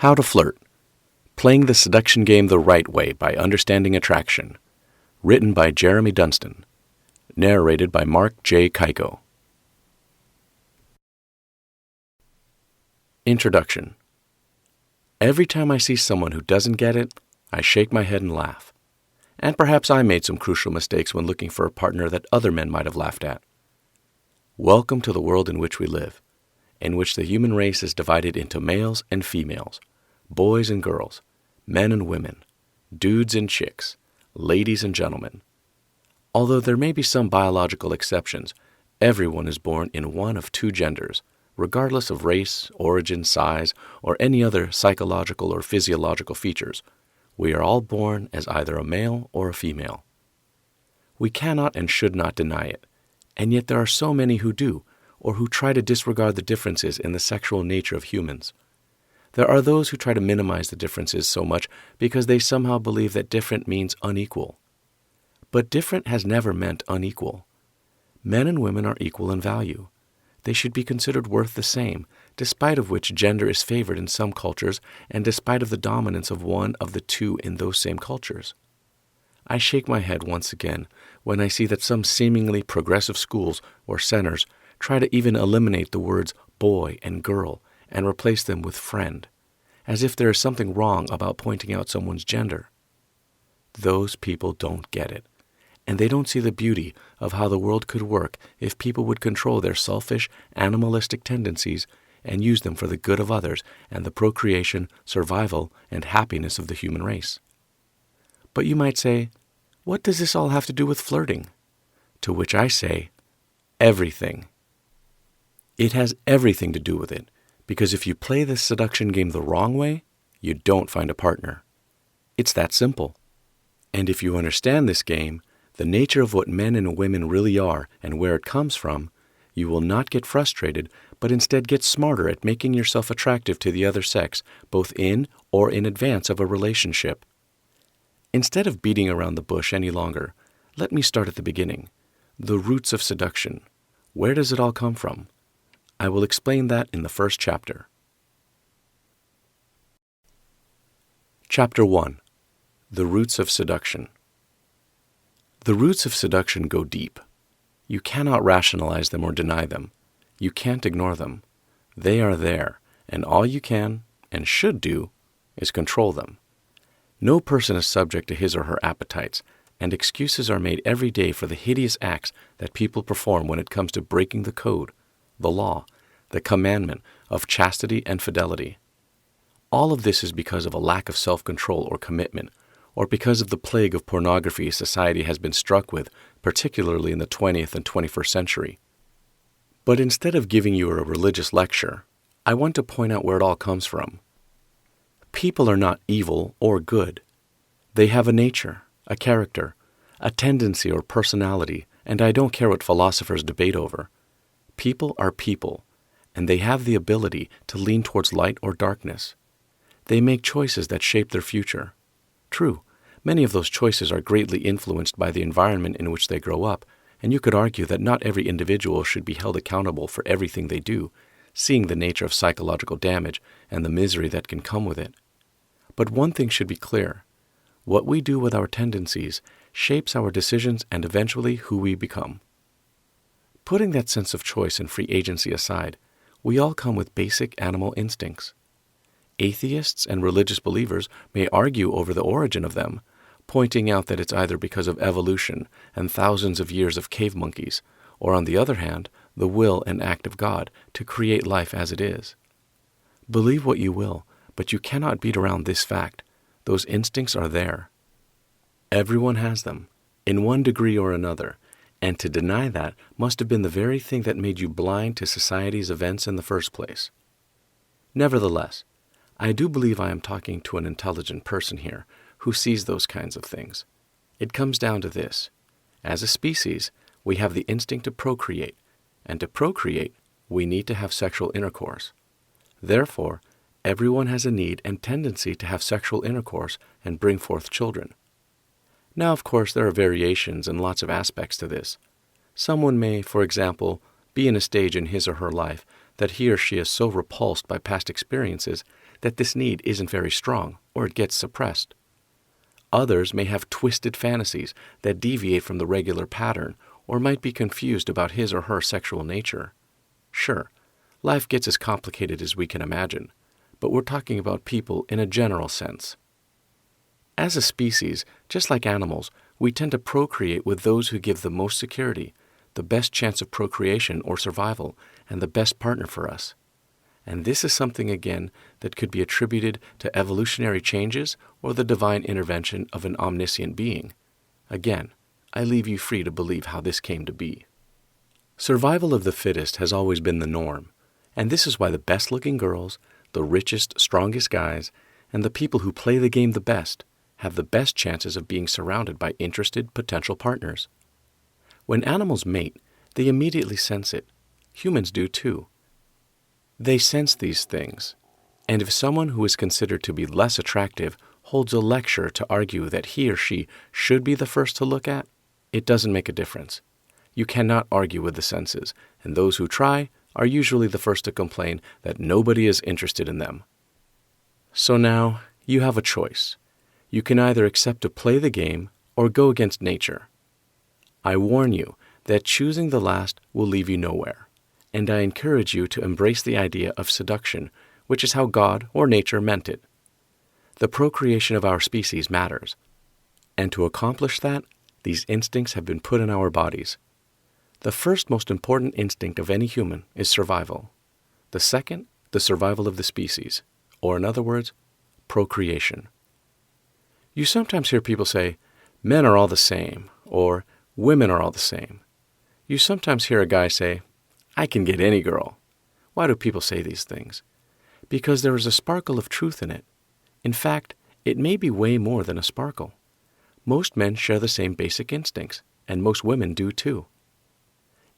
How to Flirt. Playing the Seduction Game the Right Way by Understanding Attraction. Written by Jeremy Dunstan. Narrated by Mark J. Kaiko. Introduction. Every time I see someone who doesn't get it, I shake my head and laugh. And perhaps I made some crucial mistakes when looking for a partner that other men might have laughed at. Welcome to the world in which we live, in which the human race is divided into males and females, boys and girls, men and women, dudes and chicks, ladies and gentlemen. Although there may be some biological exceptions, everyone is born in one of two genders, regardless of race, origin, size, or any other psychological or physiological features. We are all born as either a male or a female. We cannot and should not deny it, and yet there are so many who do, or who try to disregard the differences in the sexual nature of humans. There are those who try to minimize the differences so much because they somehow believe that different means unequal. But different has never meant unequal. Men and women are equal in value. They should be considered worth the same, despite of which gender is favored in some cultures and despite of the dominance of one of the two in those same cultures. I shake my head once again when I see that some seemingly progressive schools or centers try to even eliminate the words boy and girl and replace them with friend, as if there is something wrong about pointing out someone's gender. Those people don't get it, and they don't see the beauty of how the world could work if people would control their selfish, animalistic tendencies and use them for the good of others and the procreation, survival, and happiness of the human race. But you might say, what does this all have to do with flirting? To which I say, everything. It has everything to do with it, because if you play this seduction game the wrong way, you don't find a partner. It's that simple. And if you understand this game, the nature of what men and women really are and where it comes from, you will not get frustrated, but instead get smarter at making yourself attractive to the other sex, both in or in advance of a relationship. Instead of beating around the bush any longer, let me start at the beginning. The roots of seduction. Where does it all come from? I will explain that in the first chapter. Chapter 1. The Roots of Seduction. The roots of seduction go deep. You cannot rationalize them or deny them. You can't ignore them. They are there, and all you can and should do is control them. No person is subject to his or her appetites, and excuses are made every day for the hideous acts that people perform when it comes to breaking the code, the law, the commandment of chastity and fidelity. All of this is because of a lack of self-control or commitment, or because of the plague of pornography society has been struck with, particularly in the 20th and 21st century. But instead of giving you a religious lecture, I want to point out where it all comes from. People are not evil or good. They have a nature, a character, a tendency or personality, and I don't care what philosophers debate over. People are people, and they have the ability to lean towards light or darkness. They make choices that shape their future. True, many of those choices are greatly influenced by the environment in which they grow up, and you could argue that not every individual should be held accountable for everything they do, seeing the nature of psychological damage and the misery that can come with it. But one thing should be clear. What we do with our tendencies shapes our decisions and eventually who we become. Putting that sense of choice and free agency aside, we all come with basic animal instincts. Atheists and religious believers may argue over the origin of them, pointing out that it's either because of evolution and thousands of years of cave monkeys, or on the other hand, the will and act of God to create life as it is. Believe what you will, but you cannot beat around this fact. Those instincts are there. Everyone has them, in one degree or another, and to deny that must have been the very thing that made you blind to society's events in the first place. Nevertheless, I do believe I am talking to an intelligent person here who sees those kinds of things. It comes down to this. As a species, we have the instinct to procreate, and to procreate, we need to have sexual intercourse. Therefore, everyone has a need and tendency to have sexual intercourse and bring forth children. Now, of course, there are variations and lots of aspects to this. Someone may, for example, be in a stage in his or her life that he or she is so repulsed by past experiences that this need isn't very strong or it gets suppressed. Others may have twisted fantasies that deviate from the regular pattern or might be confused about his or her sexual nature. Sure, life gets as complicated as we can imagine, but we're talking about people in a general sense. As a species, just like animals, we tend to procreate with those who give the most security, the best chance of procreation or survival, and the best partner for us. And this is something, again, that could be attributed to evolutionary changes or the divine intervention of an omniscient being. Again, I leave you free to believe how this came to be. Survival of the fittest has always been the norm, and this is why the best-looking girls, the richest, strongest guys, and the people who play the game the best have the best chances of being surrounded by interested potential partners. When animals mate, they immediately sense it. Humans do too. They sense these things, and if someone who is considered to be less attractive holds a lecture to argue that he or she should be the first to look at, it doesn't make a difference. You cannot argue with the senses, and those who try are usually the first to complain that nobody is interested in them. So now, you have a choice. You can either accept to play the game or go against nature. I warn you that choosing the last will leave you nowhere, and I encourage you to embrace the idea of seduction, which is how God or nature meant it. The procreation of our species matters, and to accomplish that, these instincts have been put in our bodies. The first most important instinct of any human is survival. The second, the survival of the species, or in other words, procreation. You sometimes hear people say, men are all the same, or women are all the same. You sometimes hear a guy say, I can get any girl. Why do people say these things? Because there is a sparkle of truth in it. In fact, it may be way more than a sparkle. Most men share the same basic instincts, and most women do too.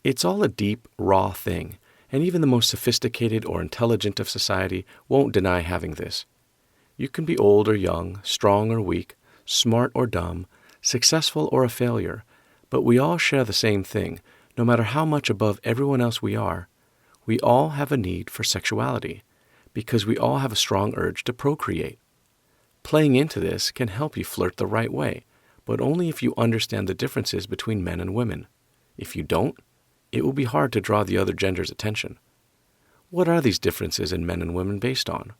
It's all a deep, raw thing, and even the most sophisticated or intelligent of society won't deny having this. You can be old or young, strong or weak, smart or dumb, successful or a failure, but we all share the same thing, no matter how much above everyone else we are. We all have a need for sexuality, because we all have a strong urge to procreate. Playing into this can help you flirt the right way, but only if you understand the differences between men and women. If you don't, it will be hard to draw the other gender's attention. What are these differences in men and women based on?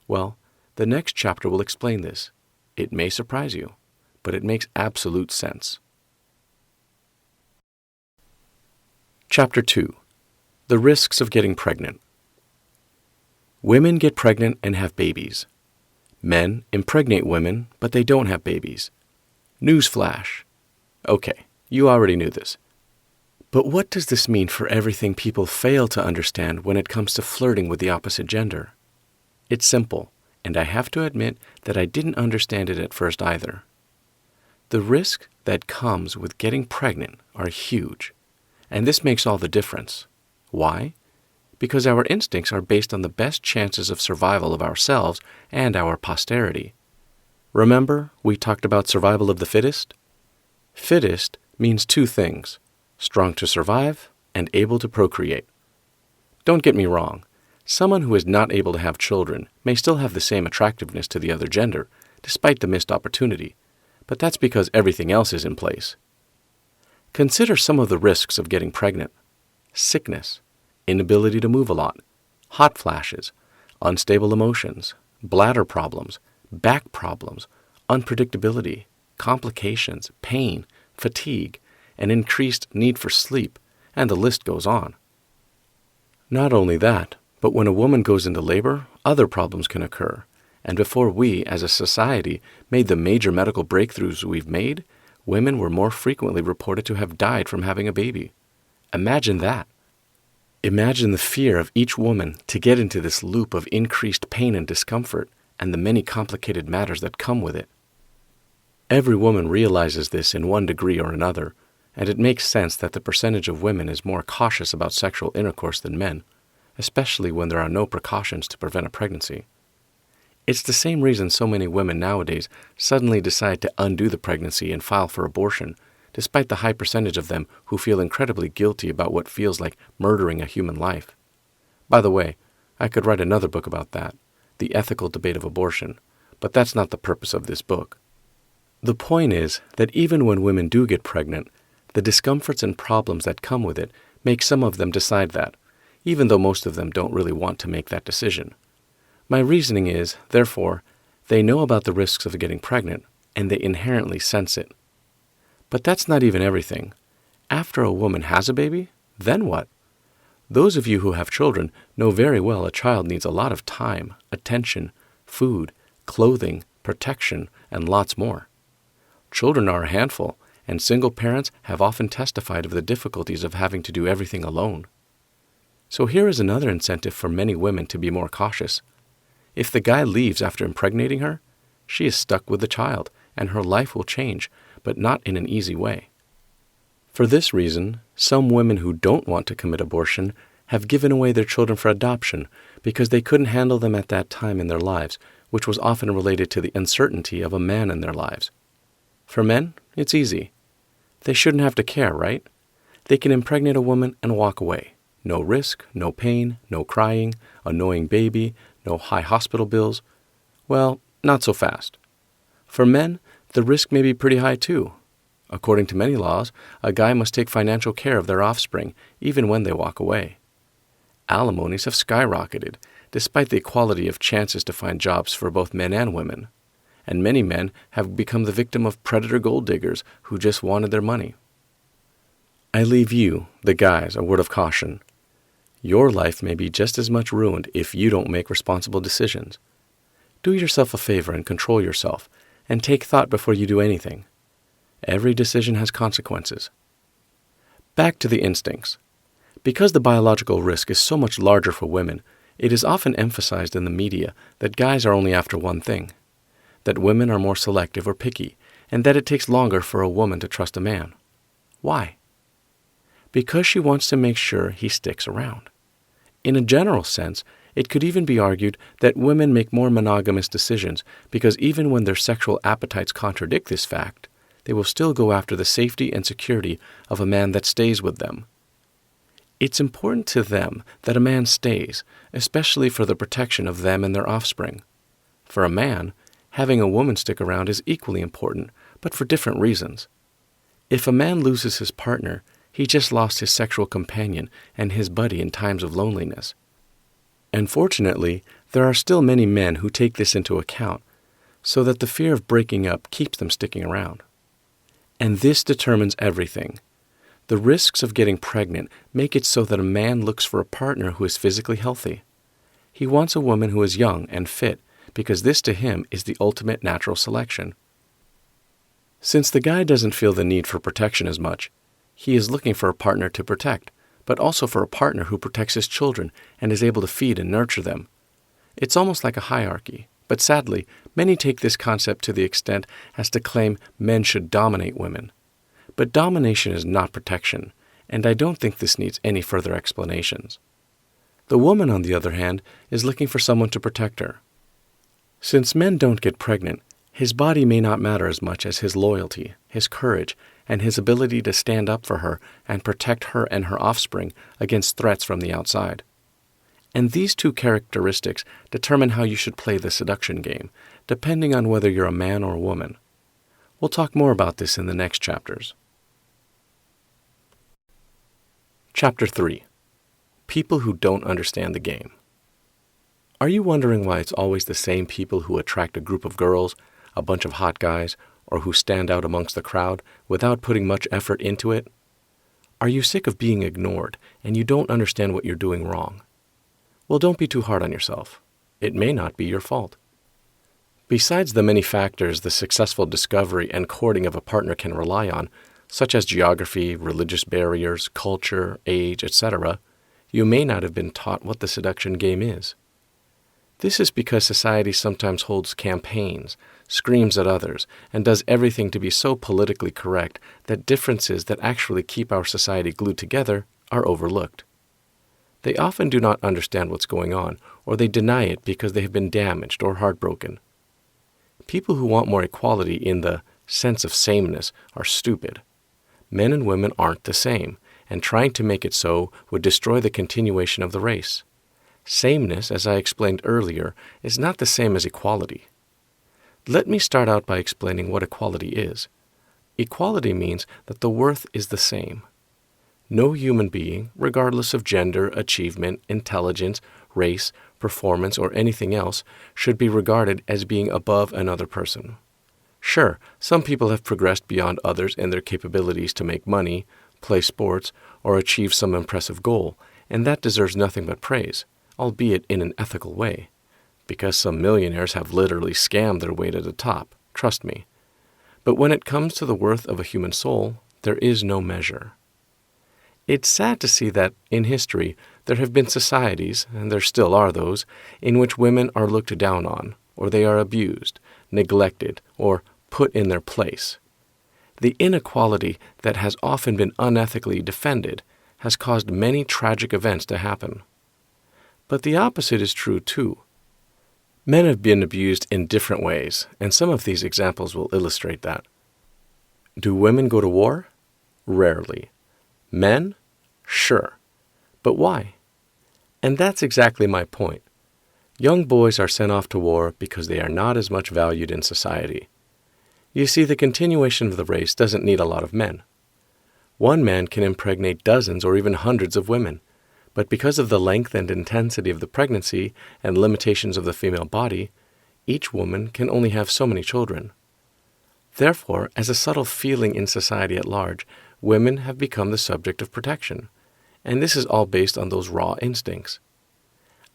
Well, the next chapter will explain this. It may surprise you, but it makes absolute sense. Chapter 2. The Risks of Getting Pregnant. Women get pregnant and have babies. Men impregnate women, but they don't have babies. Newsflash. Okay, you already knew this. But what does this mean for everything people fail to understand when it comes to flirting with the opposite gender? It's simple, and I have to admit that I didn't understand it at first either. The risk that comes with getting pregnant are huge, and this makes all the difference. Why? Because our instincts are based on the best chances of survival of ourselves and our posterity. Remember, we talked about survival of the fittest? Fittest means two things: strong to survive and able to procreate. Don't get me wrong. Someone who is not able to have children may still have the same attractiveness to the other gender, despite the missed opportunity, but that's because everything else is in place. Consider some of the risks of getting pregnant: sickness, inability to move a lot, hot flashes, unstable emotions, bladder problems, back problems, unpredictability, complications, pain, fatigue, an increased need for sleep, and the list goes on. Not only that, but when a woman goes into labor, other problems can occur, and before we, as a society, made the major medical breakthroughs we've made, women were more frequently reported to have died from having a baby. Imagine that. Imagine the fear of each woman to get into this loop of increased pain and discomfort, and the many complicated matters that come with it. Every woman realizes this in one degree or another, and it makes sense that the percentage of women is more cautious about sexual intercourse than men, especially when there are no precautions to prevent a pregnancy. It's the same reason so many women nowadays suddenly decide to undo the pregnancy and file for abortion, despite the high percentage of them who feel incredibly guilty about what feels like murdering a human life. By the way, I could write another book about that, the ethical debate of abortion, but that's not the purpose of this book. The point is that even when women do get pregnant, the discomforts and problems that come with it make some of them decide that, even though most of them don't really want to make that decision. My reasoning is, therefore, they know about the risks of getting pregnant, and they inherently sense it. But that's not even everything. After a woman has a baby, then what? Those of you who have children know very well a child needs a lot of time, attention, food, clothing, protection, and lots more. Children are a handful, and single parents have often testified of the difficulties of having to do everything alone. So here is another incentive for many women to be more cautious. If the guy leaves after impregnating her, she is stuck with the child, and her life will change, but not in an easy way. For this reason, some women who don't want to commit abortion have given away their children for adoption because they couldn't handle them at that time in their lives, which was often related to the uncertainty of a man in their lives. For men, it's easy. They shouldn't have to care, right? They can impregnate a woman and walk away. No risk, no pain, no crying, annoying baby, no high hospital bills. Well, not so fast. For men, the risk may be pretty high too. According to many laws, a guy must take financial care of their offspring even when they walk away. Alimonies have skyrocketed, despite the equality of chances to find jobs for both men and women. And many men have become the victim of predator gold diggers who just wanted their money. I leave you, the guys, a word of caution. Your life may be just as much ruined if you don't make responsible decisions. Do yourself a favor and control yourself, and take thought before you do anything. Every decision has consequences. Back to the instincts. Because the biological risk is so much larger for women, it is often emphasized in the media that guys are only after one thing, that women are more selective or picky, and that it takes longer for a woman to trust a man. Why? Because she wants to make sure he sticks around. In a general sense, it could even be argued that women make more monogamous decisions because even when their sexual appetites contradict this fact, they will still go after the safety and security of a man that stays with them. It's important to them that a man stays, especially for the protection of them and their offspring. For a man, having a woman stick around is equally important, but for different reasons. If a man loses his partner, he just lost his sexual companion and his buddy in times of loneliness. And fortunately, there are still many men who take this into account, so that the fear of breaking up keeps them sticking around. And this determines everything. The risks of getting pregnant make it so that a man looks for a partner who is physically healthy. He wants a woman who is young and fit, because this to him is the ultimate natural selection. Since the guy doesn't feel the need for protection as much, he is looking for a partner to protect, but also for a partner who protects his children and is able to feed and nurture them. It's almost like a hierarchy, but sadly, many take this concept to the extent as to claim men should dominate women. But domination is not protection, and I don't think this needs any further explanations. The woman, on the other hand, is looking for someone to protect her. Since men don't get pregnant, his body may not matter as much as his loyalty, his courage, and his ability to stand up for her and protect her and her offspring against threats from the outside. And these two characteristics determine how you should play the seduction game, depending on whether you're a man or a woman. We'll talk more about this in the next chapters. Chapter 3. People who don't understand the game. Are you wondering why it's always the same people who attract a group of girls, a bunch of hot guys, or who stand out amongst the crowd without putting much effort into it? Are you sick of being ignored and you don't understand what you're doing wrong? Well, don't be too hard on yourself. It may not be your fault. Besides the many factors the successful discovery and courting of a partner can rely on, such as geography, religious barriers, culture, age, etc., you may not have been taught what the seduction game is. This is because society sometimes holds campaigns, screams at others, and does everything to be so politically correct that differences that actually keep our society glued together are overlooked. They often do not understand what's going on, or they deny it because they have been damaged or heartbroken. People who want more equality in the sense of sameness are stupid. Men and women aren't the same, and trying to make it so would destroy the continuation of the race. Sameness, as I explained earlier, is not the same as equality. Let me start out by explaining what equality is. Equality means that the worth is the same. No human being, regardless of gender, achievement, intelligence, race, performance, or anything else, should be regarded as being above another person. Sure, some people have progressed beyond others in their capabilities to make money, play sports, or achieve some impressive goal, and that deserves nothing but praise, albeit in an ethical way. Because some millionaires have literally scammed their way to the top, trust me. But when it comes to the worth of a human soul, there is no measure. It's sad to see that, in history, there have been societies, and there still are those, in which women are looked down on, or they are abused, neglected, or put in their place. The inequality that has often been unethically defended has caused many tragic events to happen. But the opposite is true too. Men have been abused in different ways, and some of these examples will illustrate that. Do women go to war? Rarely. Men? Sure. But why? And that's exactly my point. Young boys are sent off to war because they are not as much valued in society. You see, the continuation of the race doesn't need a lot of men. One man can impregnate dozens or even hundreds of women, but because of the length and intensity of the pregnancy and limitations of the female body, each woman can only have so many children. Therefore, as a subtle feeling in society at large, women have become the subject of protection, and this is all based on those raw instincts.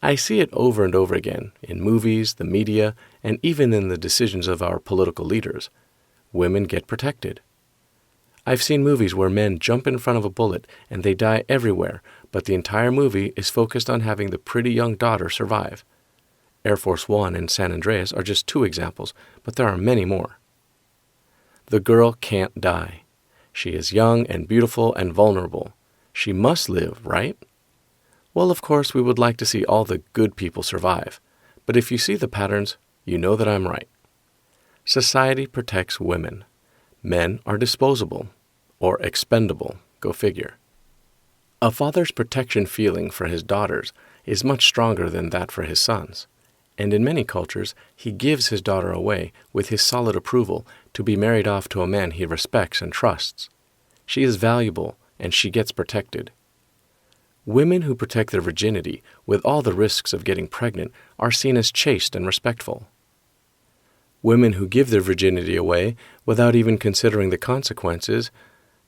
I see it over and over again in movies, the media, and even in the decisions of our political leaders. Women get protected. I've seen movies where men jump in front of a bullet and they die everywhere, but the entire movie is focused on having the pretty young daughter survive. Air Force One and San Andreas are just two examples, but there are many more. The girl can't die. She is young and beautiful and vulnerable. She must live, right? Well, of course, we would like to see all the good people survive, but if you see the patterns, you know that I'm right. Society protects women. Men are disposable, or expendable, go figure. A father's protection feeling for his daughters is much stronger than that for his sons, and in many cultures, he gives his daughter away with his solid approval to be married off to a man he respects and trusts. She is valuable, and she gets protected. Women who protect their virginity with all the risks of getting pregnant are seen as chaste and respectful. Women who give their virginity away without even considering the consequences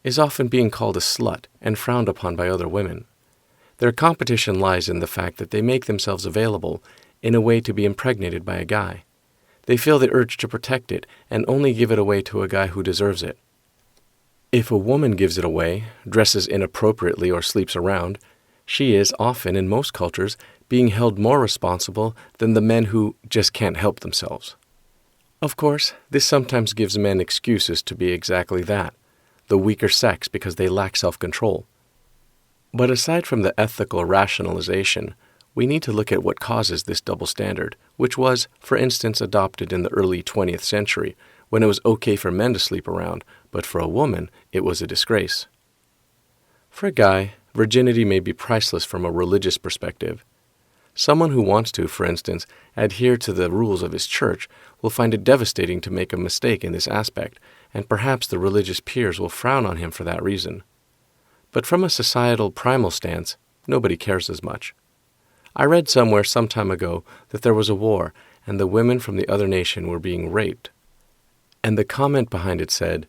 is often being called a slut and frowned upon by other women. Their competition lies in the fact that they make themselves available in a way to be impregnated by a guy. They feel the urge to protect it and only give it away to a guy who deserves it. If a woman gives it away, dresses inappropriately, or sleeps around, she is often, in most cultures, being held more responsible than the men who just can't help themselves. Of course, this sometimes gives men excuses to be exactly that, the weaker sex because they lack self-control. But aside from the ethical rationalization, we need to look at what causes this double standard, which was, for instance, adopted in the early 20th century, when it was okay for men to sleep around, but for a woman, it was a disgrace. For a guy, virginity may be priceless from a religious perspective. Someone who wants to, for instance, adhere to the rules of his church will find it devastating to make a mistake in this aspect, and perhaps the religious peers will frown on him for that reason. But from a societal primal stance, nobody cares as much. I read somewhere some time ago that there was a war, and the women from the other nation were being raped. And the comment behind it said,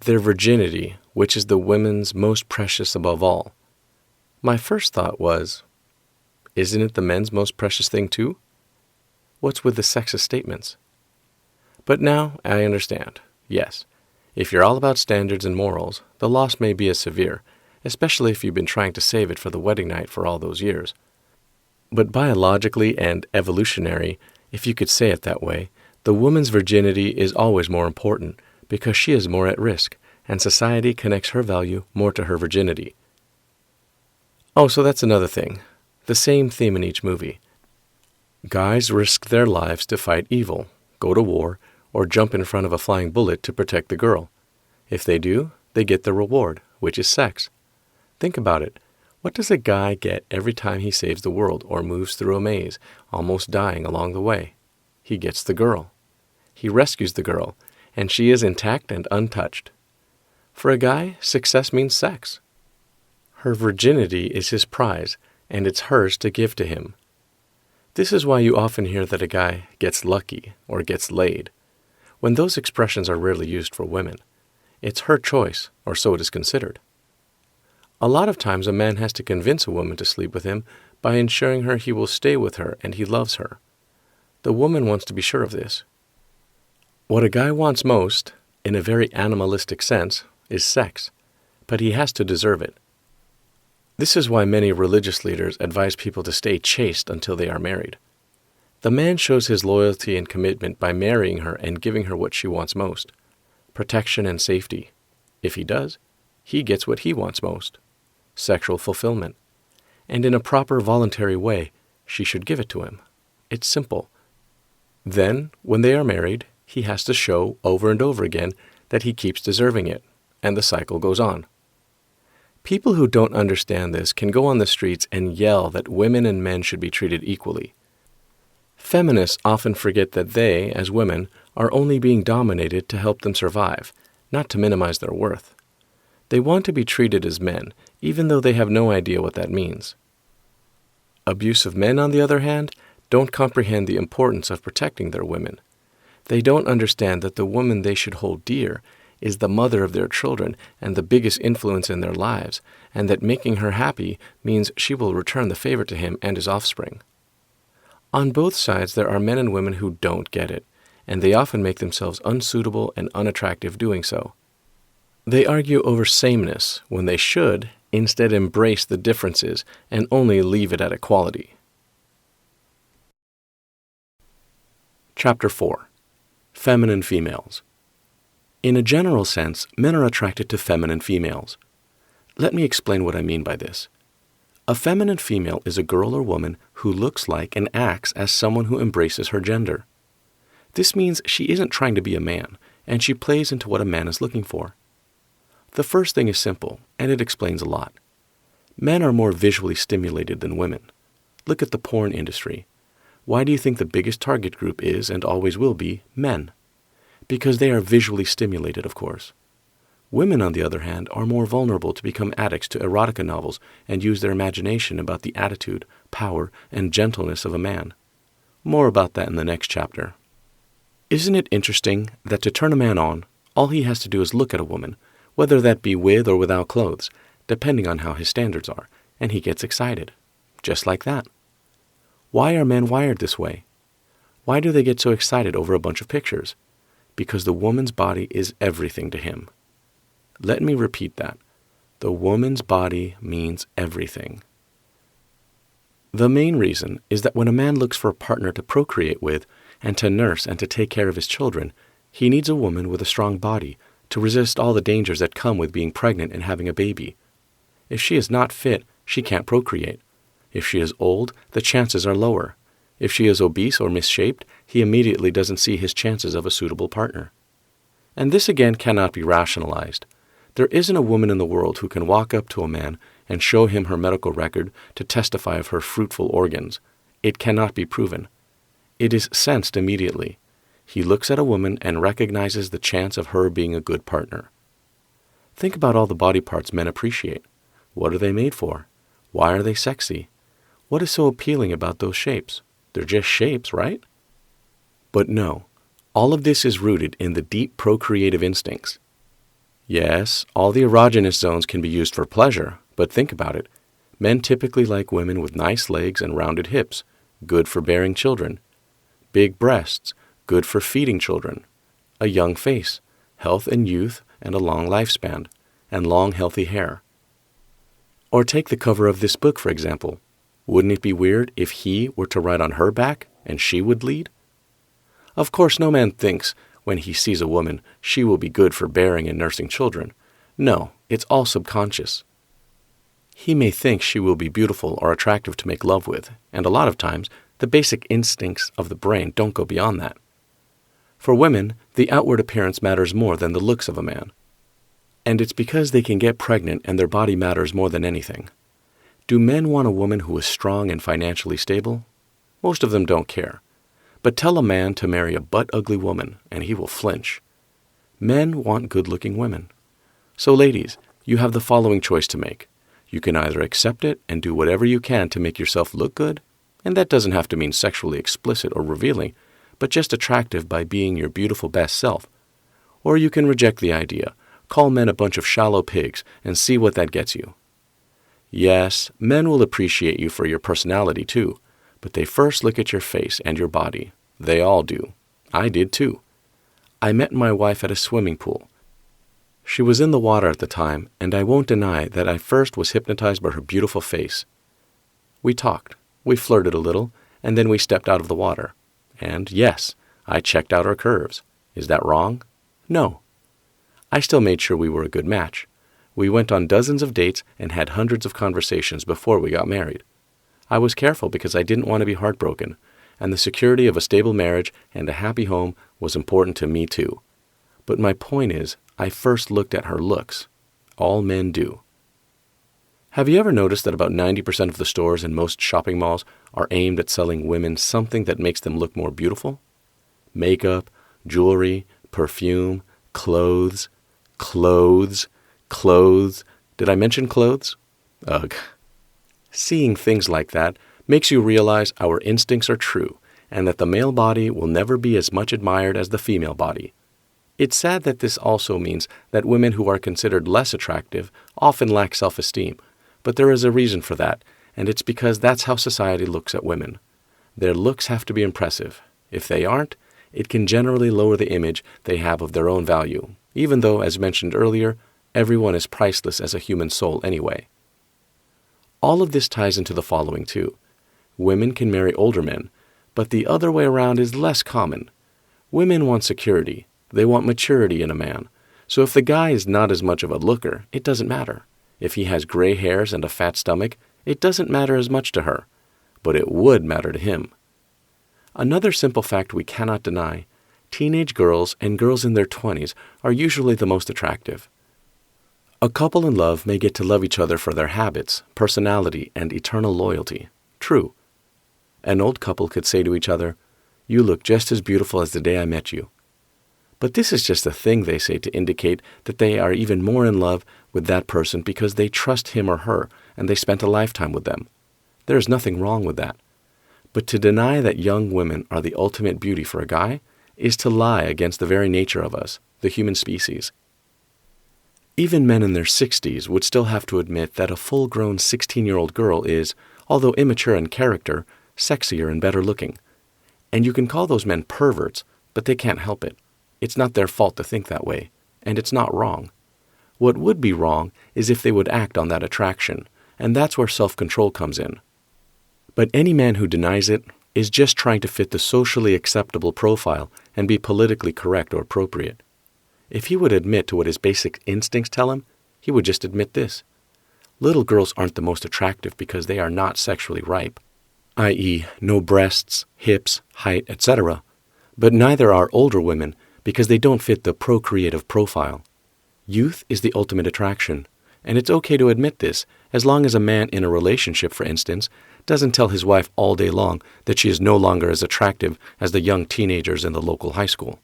"Their virginity, which is the women's most precious above all." My first thought was, isn't it the men's most precious thing too? What's with the sexist statements? But now I understand. Yes, if you're all about standards and morals, the loss may be as severe, especially if you've been trying to save it for the wedding night for all those years. But biologically and evolutionary, if you could say it that way, the woman's virginity is always more important because she is more at risk, and society connects her value more to her virginity. Oh, so that's another thing. The same theme in each movie. Guys risk their lives to fight evil, go to war, or jump in front of a flying bullet to protect the girl. If they do, they get the reward, which is sex. Think about it. What does a guy get every time he saves the world or moves through a maze, almost dying along the way? He gets the girl. He rescues the girl, and she is intact and untouched. For a guy, success means sex. Her virginity is his prize, and it's hers to give to him. This is why you often hear that a guy gets lucky or gets laid, when those expressions are rarely used for women. It's her choice, or so it is considered. A lot of times a man has to convince a woman to sleep with him by ensuring her he will stay with her and he loves her. The woman wants to be sure of this. What a guy wants most, in a very animalistic sense, is sex, but he has to deserve it. This is why many religious leaders advise people to stay chaste until they are married. The man shows his loyalty and commitment by marrying her and giving her what she wants most, protection and safety. If he does, he gets what he wants most, sexual fulfillment. And in a proper voluntary way, she should give it to him. It's simple. Then, when they are married, he has to show over and over again that he keeps deserving it, and the cycle goes on. People who don't understand this can go on the streets and yell that women and men should be treated equally. Feminists often forget that they, as women, are only being dominated to help them survive, not to minimize their worth. They want to be treated as men, even though they have no idea what that means. Abusive men, on the other hand, don't comprehend the importance of protecting their women. They don't understand that the woman they should hold dear is the mother of their children and the biggest influence in their lives, and that making her happy means she will return the favor to him and his offspring. On both sides there are men and women who don't get it, and they often make themselves unsuitable and unattractive doing so. They argue over sameness when they should instead embrace the differences and only leave it at equality. Chapter 4. Feminine Females. In a general sense, men are attracted to feminine females. Let me explain what I mean by this. A feminine female is a girl or woman who looks like and acts as someone who embraces her gender. This means she isn't trying to be a man, and she plays into what a man is looking for. The first thing is simple, and it explains a lot. Men are more visually stimulated than women. Look at the porn industry. Why do you think the biggest target group is and always will be men? Because they are visually stimulated, of course. Women, on the other hand, are more vulnerable to become addicts to erotica novels and use their imagination about the attitude, power, and gentleness of a man. More about that in the next chapter. Isn't it interesting that to turn a man on, all he has to do is look at a woman, whether that be with or without clothes, depending on how his standards are, and he gets excited. Just like that. Why are men wired this way? Why do they get so excited over a bunch of pictures? Because the woman's body is everything to him. Let me repeat that. The woman's body means everything. The main reason is that when a man looks for a partner to procreate with and to nurse and to take care of his children, he needs a woman with a strong body to resist all the dangers that come with being pregnant and having a baby. If she is not fit, she can't procreate. If she is old, the chances are lower. If she is obese or misshaped, he immediately doesn't see his chances of a suitable partner. And this again cannot be rationalized. There isn't a woman in the world who can walk up to a man and show him her medical record to testify of her fruitful organs. It cannot be proven. It is sensed immediately. He looks at a woman and recognizes the chance of her being a good partner. Think about all the body parts men appreciate. What are they made for? Why are they sexy? What is so appealing about those shapes? They're just shapes, right? But no, all of this is rooted in the deep procreative instincts. Yes, all the erogenous zones can be used for pleasure, but think about it. Men typically like women with nice legs and rounded hips, good for bearing children. Big breasts, good for feeding children. A young face, health and youth and a long lifespan, and long healthy hair. Or take the cover of this book, for example. Wouldn't it be weird if he were to ride on her back and she would lead? Of course, no man thinks when he sees a woman she will be good for bearing and nursing children. No, it's all subconscious. He may think she will be beautiful or attractive to make love with, and a lot of times the basic instincts of the brain don't go beyond that. For women, the outward appearance matters more than the looks of a man. And it's because they can get pregnant and their body matters more than anything. Do men want a woman who is strong and financially stable? Most of them don't care. But tell a man to marry a butt-ugly woman, and he will flinch. Men want good-looking women. So ladies, you have the following choice to make. You can either accept it and do whatever you can to make yourself look good, and that doesn't have to mean sexually explicit or revealing, but just attractive by being your beautiful best self. Or you can reject the idea, call men a bunch of shallow pigs, and see what that gets you. Yes, men will appreciate you for your personality too, but they first look at your face and your body. They all do. I did too. I met my wife at a swimming pool. She was in the water at the time, and I won't deny that I first was hypnotized by her beautiful face. We talked, we flirted a little, and then we stepped out of the water. And yes, I checked out her curves. Is that wrong? No. I still made sure we were a good match. We went on dozens of dates and had hundreds of conversations before we got married. I was careful because I didn't want to be heartbroken, and the security of a stable marriage and a happy home was important to me too. But my point is, I first looked at her looks. All men do. Have you ever noticed that about 90% of the stores in most shopping malls are aimed at selling women something that makes them look more beautiful? Makeup, jewelry, perfume, clothes. Did I mention clothes? Ugh. Seeing things like that makes you realize our instincts are true and that the male body will never be as much admired as the female body. It's sad that this also means that women who are considered less attractive often lack self-esteem, but there is a reason for that, and it's because that's how society looks at women. Their looks have to be impressive. If they aren't, it can generally lower the image they have of their own value, even though, as mentioned earlier, everyone is priceless as a human soul anyway. All of this ties into the following too. Women can marry older men, but the other way around is less common. Women want security. They want maturity in a man. So if the guy is not as much of a looker, it doesn't matter. If he has gray hairs and a fat stomach, it doesn't matter as much to her. But it would matter to him. Another simple fact we cannot deny, teenage girls and girls in their 20s are usually the most attractive. A couple in love may get to love each other for their habits, personality, and eternal loyalty. True. An old couple could say to each other, "You look just as beautiful as the day I met you." But this is just a thing they say to indicate that they are even more in love with that person because they trust him or her and they spent a lifetime with them. There is nothing wrong with that. But to deny that young women are the ultimate beauty for a guy is to lie against the very nature of us, the human species. Even men in their 60s would still have to admit that a full-grown 16-year-old girl is, although immature in character, sexier and better looking. And you can call those men perverts, but they can't help it. It's not their fault to think that way, and it's not wrong. What would be wrong is if they would act on that attraction, and that's where self-control comes in. But any man who denies it is just trying to fit the socially acceptable profile and be politically correct or appropriate. If he would admit to what his basic instincts tell him, he would just admit this. Little girls aren't the most attractive because they are not sexually ripe, i.e., no breasts, hips, height, etc. But neither are older women because they don't fit the procreative profile. Youth is the ultimate attraction, and it's okay to admit this as long as a man in a relationship, for instance, doesn't tell his wife all day long that she is no longer as attractive as the young teenagers in the local high school.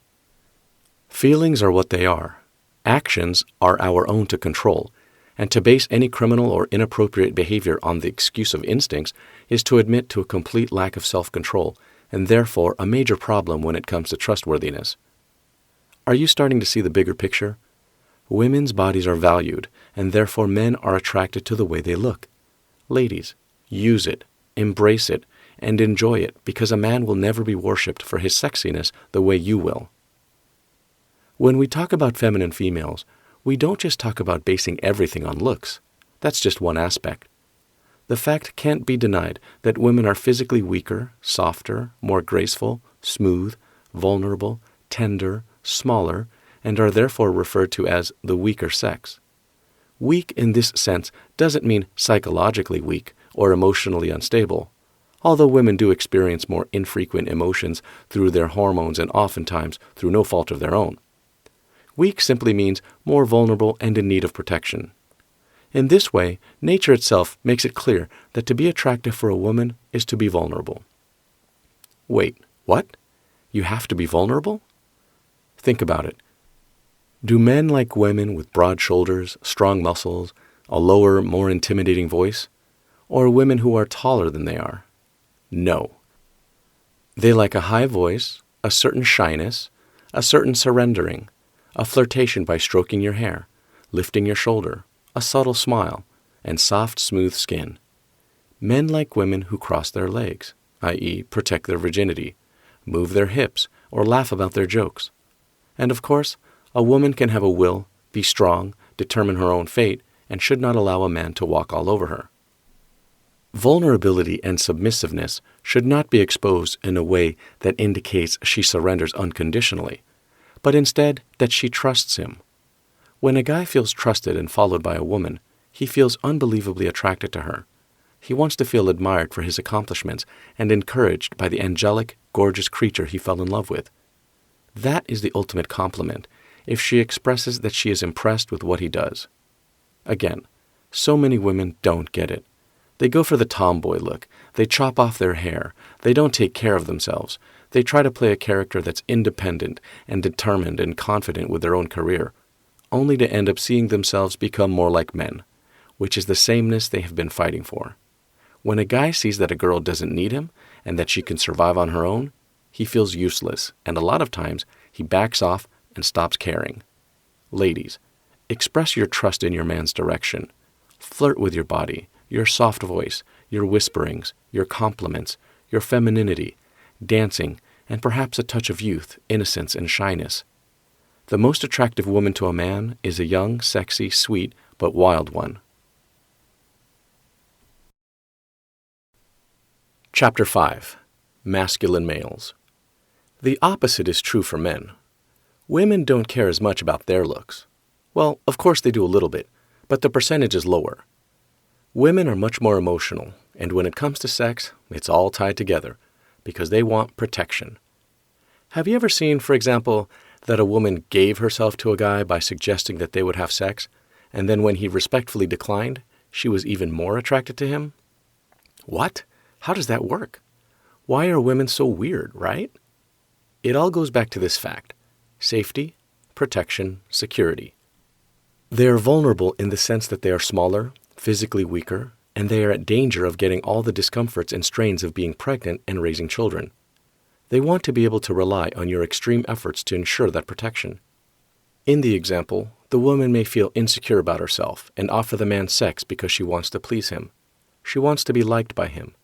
Feelings are what they are. Actions are our own to control, and to base any criminal or inappropriate behavior on the excuse of instincts is to admit to a complete lack of self-control, and therefore a major problem when it comes to trustworthiness. Are you starting to see the bigger picture? Women's bodies are valued, and therefore men are attracted to the way they look. Ladies, use it, embrace it, and enjoy it because a man will never be worshipped for his sexiness the way you will. When we talk about feminine females, we don't just talk about basing everything on looks. That's just one aspect. The fact can't be denied that women are physically weaker, softer, more graceful, smooth, vulnerable, tender, smaller, and are therefore referred to as the weaker sex. Weak in this sense doesn't mean psychologically weak or emotionally unstable, although women do experience more infrequent emotions through their hormones and oftentimes through no fault of their own. Weak simply means more vulnerable and in need of protection. In this way, nature itself makes it clear that to be attractive for a woman is to be vulnerable. Wait, what? You have to be vulnerable? Think about it. Do men like women with broad shoulders, strong muscles, a lower, more intimidating voice? Or women who are taller than they are? No. They like a high voice, a certain shyness, a certain surrendering, a flirtation by stroking your hair, lifting your shoulder, a subtle smile, and soft, smooth skin. Men like women who cross their legs, i.e., protect their virginity, move their hips, or laugh about their jokes. And of course, a woman can have a will, be strong, determine her own fate, and should not allow a man to walk all over her. Vulnerability and submissiveness should not be exposed in a way that indicates she surrenders unconditionally, but instead that she trusts him. When a guy feels trusted and followed by a woman, he feels unbelievably attracted to her. He wants to feel admired for his accomplishments and encouraged by the angelic, gorgeous creature he fell in love with. That is the ultimate compliment, if she expresses that she is impressed with what he does. Again, so many women don't get it. They go for the tomboy look. They chop off their hair. They don't take care of themselves. They try to play a character that's independent and determined and confident with their own career, only to end up seeing themselves become more like men, which is the sameness they have been fighting for. When a guy sees that a girl doesn't need him and that she can survive on her own, he feels useless, and a lot of times he backs off and stops caring. Ladies, express your trust in your man's direction. Flirt with your body, your soft voice, your whisperings, your compliments, your femininity, dancing, and perhaps a touch of youth, innocence, and shyness. The most attractive woman to a man is a young, sexy, sweet, but wild one. Chapter 5. Masculine Males. The opposite is true for men. Women don't care as much about their looks. Well, of course they do a little bit, but the percentage is lower. Women are much more emotional, and when it comes to sex, it's all tied together, because they want protection. Have you ever seen, for example, that a woman gave herself to a guy by suggesting that they would have sex, and then when he respectfully declined, she was even more attracted to him? What? How does that work? Why are women so weird, right? It all goes back to this fact: safety, protection, security. They are vulnerable in the sense that they are smaller, physically weaker, and they are at danger of getting all the discomforts and strains of being pregnant and raising children. They want to be able to rely on your extreme efforts to ensure that protection. In the example, the woman may feel insecure about herself and offer the man sex because she wants to please him. She wants to be liked by him.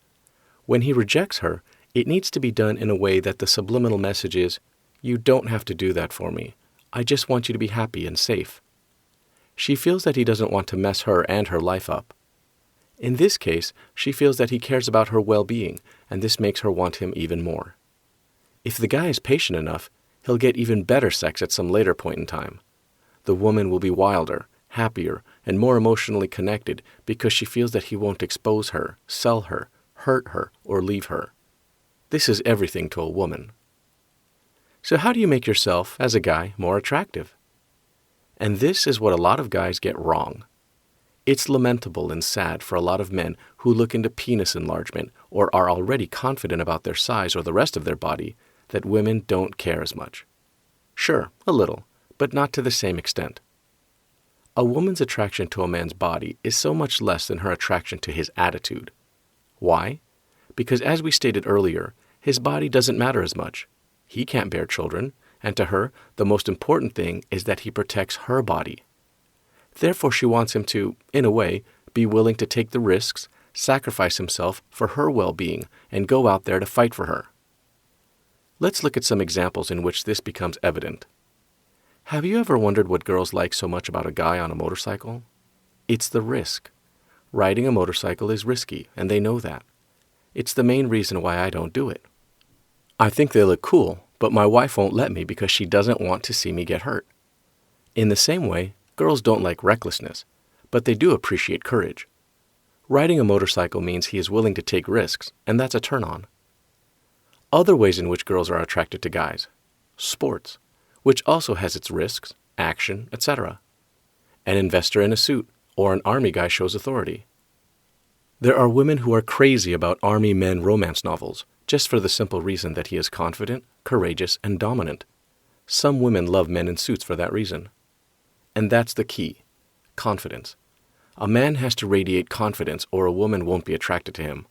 When he rejects her, it needs to be done in a way that the subliminal message is, "You don't have to do that for me. I just want you to be happy and safe." She feels that he doesn't want to mess her and her life up. In this case, she feels that he cares about her well-being, and this makes her want him even more. If the guy is patient enough, he'll get even better sex at some later point in time. The woman will be wilder, happier, and more emotionally connected because she feels that he won't expose her, sell her, hurt her, or leave her. This is everything to a woman. So how do you make yourself, as a guy, more attractive? And this is what a lot of guys get wrong. It's lamentable and sad for a lot of men who look into penis enlargement or are already confident about their size or the rest of their body that women don't care as much. Sure, a little, but not to the same extent. A woman's attraction to a man's body is so much less than her attraction to his attitude. Why? Because as we stated earlier, his body doesn't matter as much. He can't bear children, and to her, the most important thing is that he protects her body. Therefore, she wants him to, in a way, be willing to take the risks, sacrifice himself for her well-being, and go out there to fight for her. Let's look at some examples in which this becomes evident. Have you ever wondered what girls like so much about a guy on a motorcycle? It's the risk. Riding a motorcycle is risky, and they know that. It's the main reason why I don't do it. I think they look cool, but my wife won't let me because she doesn't want to see me get hurt. In the same way, girls don't like recklessness, but they do appreciate courage. Riding a motorcycle means he is willing to take risks, and that's a turn-on. Other ways in which girls are attracted to guys. Sports, which also has its risks, action, etc. An investor in a suit, or an army guy shows authority. There are women who are crazy about army men romance novels, just for the simple reason that he is confident, courageous, and dominant. Some women love men in suits for that reason. And that's the key: confidence. A man has to radiate confidence or a woman won't be attracted to him.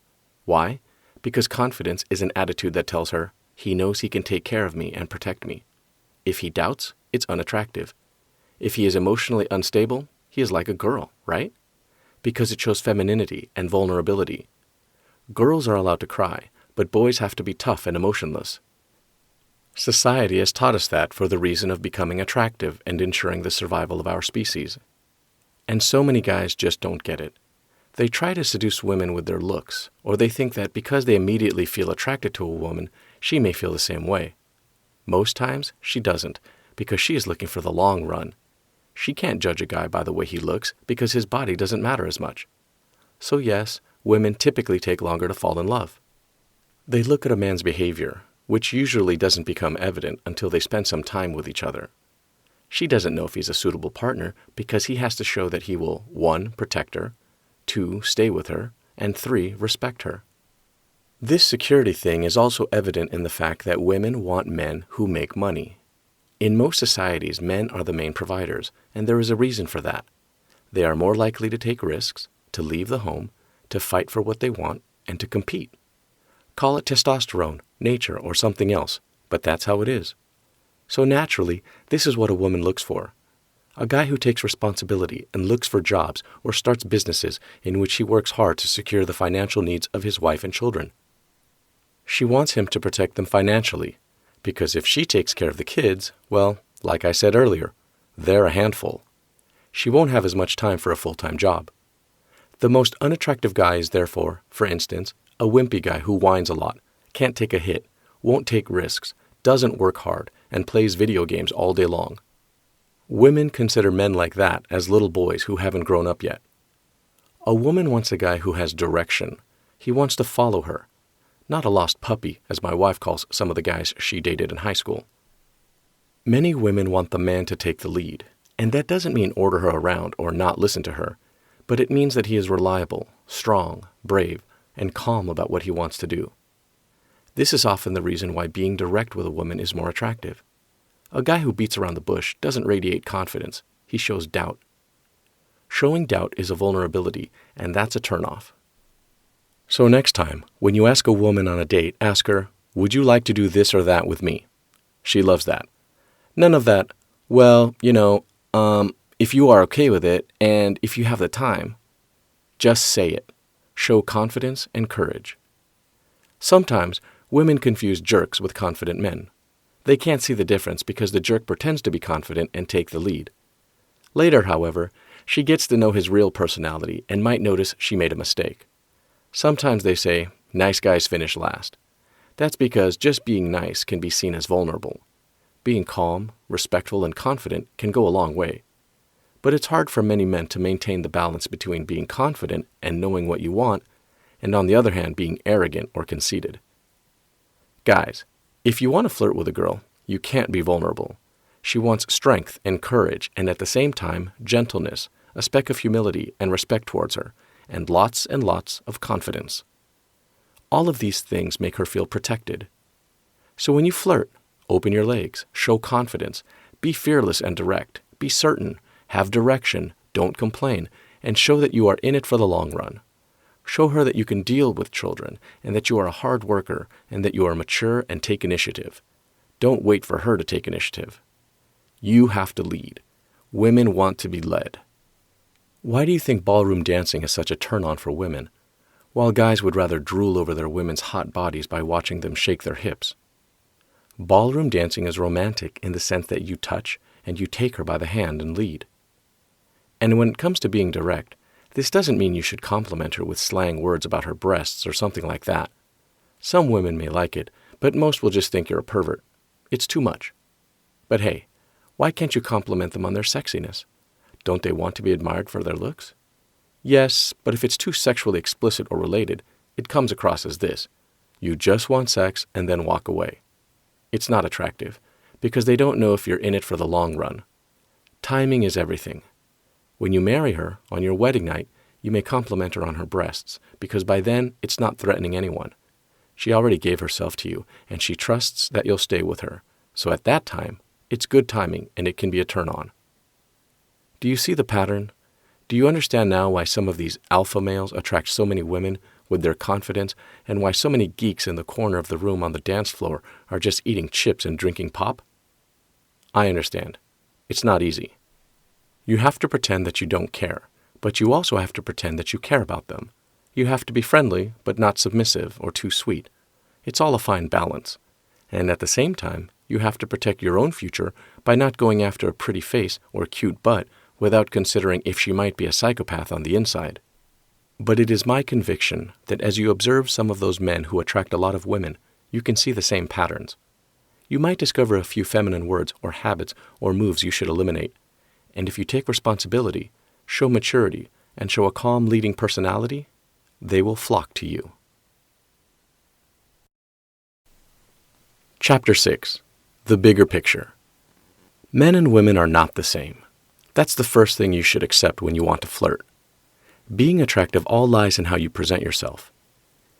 Why? Because confidence is an attitude that tells her, he knows he can take care of me and protect me. If he doubts, it's unattractive. If he is emotionally unstable, he is like a girl, right? Because it shows femininity and vulnerability. Girls are allowed to cry, but boys have to be tough and emotionless. Society has taught us that for the reason of becoming attractive and ensuring the survival of our species. And so many guys just don't get it. They try to seduce women with their looks, or they think that because they immediately feel attracted to a woman, she may feel the same way. Most times, she doesn't, because she is looking for the long run. She can't judge a guy by the way he looks because his body doesn't matter as much. So yes, women typically take longer to fall in love. They look at a man's behavior, which usually doesn't become evident until they spend some time with each other. She doesn't know if he's a suitable partner because he has to show that he will 1. Protect her, 2. Stay with her, and 3. Respect her. This security thing is also evident in the fact that women want men who make money. In most societies, men are the main providers, and there is a reason for that. They are more likely to take risks, to leave the home, to fight for what they want, and to compete. Call it testosterone, nature, or something else, but that's how it is. So naturally, this is what a woman looks for. A guy who takes responsibility and looks for jobs or starts businesses in which he works hard to secure the financial needs of his wife and children. She wants him to protect them financially, because if she takes care of the kids, well, like I said earlier, they're a handful. She won't have as much time for a full-time job. The most unattractive guy is therefore, for instance, a wimpy guy who whines a lot, can't take a hit, won't take risks, doesn't work hard, and plays video games all day long. Women consider men like that as little boys who haven't grown up yet. A woman wants a guy who has direction. He wants to follow her. Not a lost puppy, as my wife calls some of the guys she dated in high school. Many women want the man to take the lead, and that doesn't mean order her around or not listen to her, but it means that he is reliable, strong, brave, and calm about what he wants to do. This is often the reason why being direct with a woman is more attractive. A guy who beats around the bush doesn't radiate confidence, he shows doubt. Showing doubt is a vulnerability, and that's a turnoff. So next time, when you ask a woman on a date, ask her, "Would you like to do this or that with me?" She loves that. None of that, "Well, if you are okay with it, and if you have the time." Just say it. Show confidence and courage. Sometimes, women confuse jerks with confident men. They can't see the difference because the jerk pretends to be confident and take the lead. Later, however, she gets to know his real personality and might notice she made a mistake. Sometimes they say, nice guys finish last. That's because just being nice can be seen as vulnerable. Being calm, respectful, and confident can go a long way. But it's hard for many men to maintain the balance between being confident and knowing what you want, and on the other hand, being arrogant or conceited. Guys, if you want to flirt with a girl, you can't be vulnerable. She wants strength and courage, and at the same time, gentleness, a speck of humility and respect towards her, and lots of confidence. All of these things make her feel protected. So when you flirt, open your legs, show confidence, be fearless and direct, be certain, have direction, don't complain, and show that you are in it for the long run. Show her that you can deal with children, and that you are a hard worker, and that you are mature and take initiative. Don't wait for her to take initiative. You have to lead. Women want to be led. Why do you think ballroom dancing is such a turn-on for women, while guys would rather drool over their women's hot bodies by watching them shake their hips? Ballroom dancing is romantic in the sense that you touch and you take her by the hand and lead. And when it comes to being direct, this doesn't mean you should compliment her with slang words about her breasts or something like that. Some women may like it, but most will just think you're a pervert. It's too much. But hey, why can't you compliment them on their sexiness? Don't they want to be admired for their looks? Yes, but if it's too sexually explicit or related, it comes across as this: you just want sex and then walk away. It's not attractive, because they don't know if you're in it for the long run. Timing is everything. When you marry her, on your wedding night, you may compliment her on her breasts, because by then it's not threatening anyone. She already gave herself to you, and she trusts that you'll stay with her. So at that time, it's good timing, and it can be a turn-on. Do you see the pattern? Do you understand now why some of these alpha males attract so many women with their confidence, and why so many geeks in the corner of the room on the dance floor are just eating chips and drinking pop? I understand. It's not easy. You have to pretend that you don't care, but you also have to pretend that you care about them. You have to be friendly, but not submissive or too sweet. It's all a fine balance. And at the same time, you have to protect your own future by not going after a pretty face or a cute butt without considering if she might be a psychopath on the inside. But it is my conviction that as you observe some of those men who attract a lot of women, you can see the same patterns. You might discover a few feminine words or habits or moves you should eliminate. And if you take responsibility, show maturity, and show a calm leading personality, they will flock to you. Chapter 6. The Bigger Picture. Men and women are not the same. That's the first thing you should accept when you want to flirt. Being attractive all lies in how you present yourself.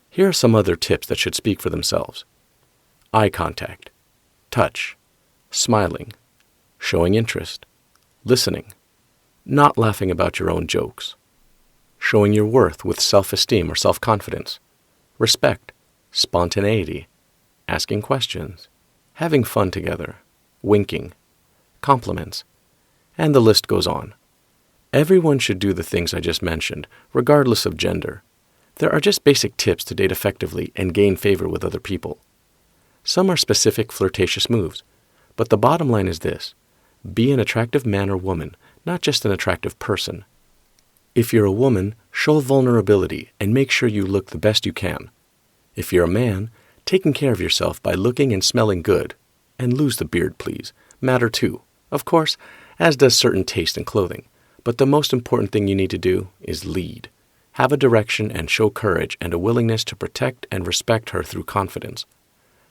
Here are some other tips that should speak for themselves. Eye contact, touch, smiling, showing interest, listening, not laughing about your own jokes, showing your worth with self-esteem or self-confidence, respect, spontaneity, asking questions, having fun together, winking, compliments, and the list goes on. Everyone should do the things I just mentioned, regardless of gender. There are just basic tips to date effectively and gain favor with other people. Some are specific flirtatious moves, but the bottom line is this: be an attractive man or woman, not just an attractive person. If you're a woman, show vulnerability and make sure you look the best you can. If you're a man, taking care of yourself by looking and smelling good, and lose the beard, please, matter too, of course, as does certain taste in clothing. But the most important thing you need to do is lead. Have a direction and show courage and a willingness to protect and respect her through confidence.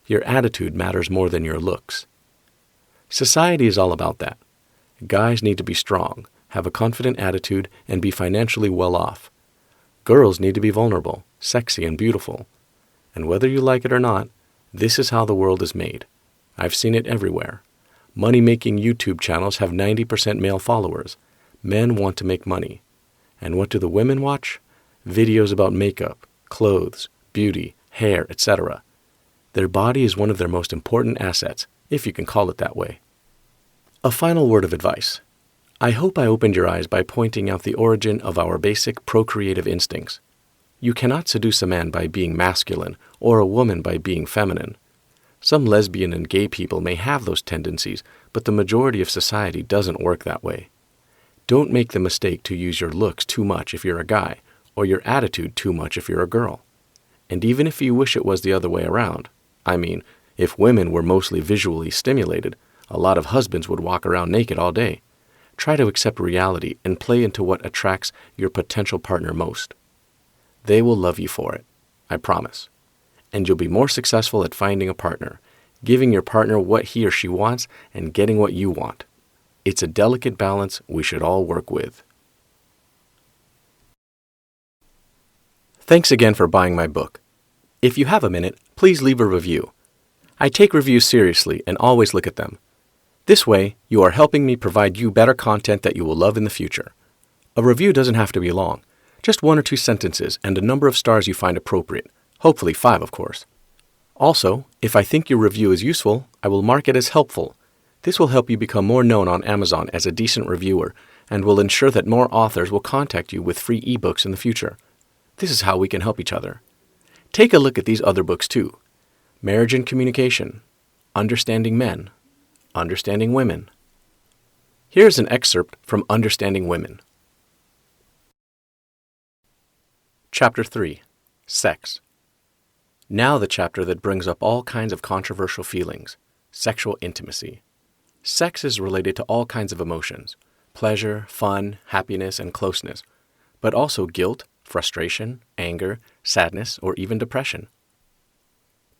Your attitude matters more than your looks. Society is all about that. Guys need to be strong, have a confident attitude, and be financially well off. Girls need to be vulnerable, sexy, and beautiful. And whether you like it or not, this is how the world is made. I've seen it everywhere. Money-making YouTube channels have 90% male followers. Men want to make money. And what do the women watch? Videos about makeup, clothes, beauty, hair, etc. Their body is one of their most important assets, if you can call it that way. A final word of advice. I hope I opened your eyes by pointing out the origin of our basic procreative instincts. You cannot seduce a man by being masculine or a woman by being feminine. Some lesbian and gay people may have those tendencies, but the majority of society doesn't work that way. Don't make the mistake to use your looks too much if you're a guy, or your attitude too much if you're a girl. And even if you wish it was the other way around, I mean, if women were mostly visually stimulated, a lot of husbands would walk around naked all day. Try to accept reality and play into what attracts your potential partner most. They will love you for it, I promise. And you'll be more successful at finding a partner, giving your partner what he or she wants and getting what you want. It's a delicate balance we should all work with. Thanks again for buying my book. If you have a minute, please leave a review. I take reviews seriously and always look at them. This way, you are helping me provide you better content that you will love in the future. A review doesn't have to be long, just 1 or 2 sentences and a number of stars you find appropriate, hopefully 5, of course. Also, if I think your review is useful, I will mark it as helpful. This will help you become more known on Amazon as a decent reviewer and will ensure that more authors will contact you with free ebooks in the future. This is how we can help each other. Take a look at these other books too. Marriage and Communication, Understanding Men, Understanding Women. Here's an excerpt from Understanding Women. Chapter 3. Sex. Now the chapter that brings up all kinds of controversial feelings. Sexual intimacy. Sex is related to all kinds of emotions. Pleasure, fun, happiness, and closeness. But also guilt, frustration, anger, sadness, or even depression.